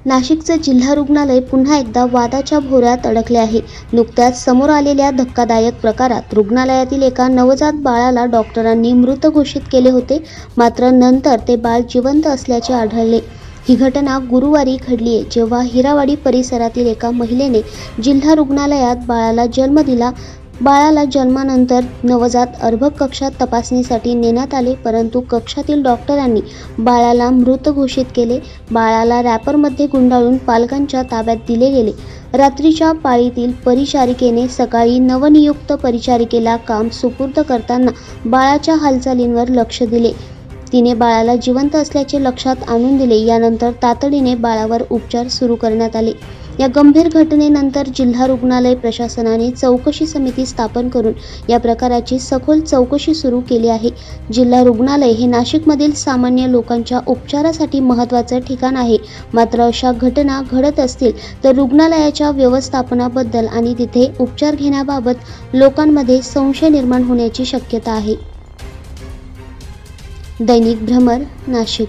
नाशिकचे जिल्हा रुग्णालय पुन्हा एकदा वादाच्या भोवऱ्यात अडकले आहे। नुकत्याच समोर आलेल्या धक्कादायक प्रकारात रुग्णालयातील एका नवजात बाळाला डॉक्टरांनी मृत घोषित केले होते, मात्र नंतर ते बाळ जिवंत असल्याचे आढळले। ही घटना गुरुवारी घडली आहे, जेव्हा हिरावाडी परिसरातील एका महिलेने जिल्हा रुग्णालयात बाळाला जन्म दिला। बाळाला जन्मानंतर नवजात अर्भक कक्षात तपासणीसाठी नेण्यात आले, परंतु कक्षातील डॉक्टरांनी बाळाला मृत घोषित केले। बाळाला रॅपरमध्ये गुंडाळून पालकांच्या ताब्यात दिले गेले। रात्रीच्या पाळीतील परिचारिकेने सकाळी नवनियुक्त परिचारिकेला काम सुपूर्द करताना बाळाच्या हालचालींवर लक्ष दिले। तिने बाळाला जिवंत असल्याचे लक्षात आणून दिले। यानंतर तातडीने बाळावर उपचार सुरू करण्यात आले। या गंभीर घटनेनंतर जिल्हा रुग्णालय प्रशासनाने चौकशी समिती स्थापन करून या प्रकाराची सखोल चौकशी सुरू केली आहे। जिल्हा रुग्णालय हे नाशिकमधील सामान्य लोकांच्या उपचारासाठी महत्त्वाचे ठिकाण आहे, मात्र अशा घटना घडत असतील तर रुग्णालयाच्या व्यवस्थापनाबद्दल आणि तिथे उपचार घेण्याबाबत लोकांमध्ये संशय निर्माण होण्याची शक्यता आहे। दैनिक भ्रमर, नाशिक।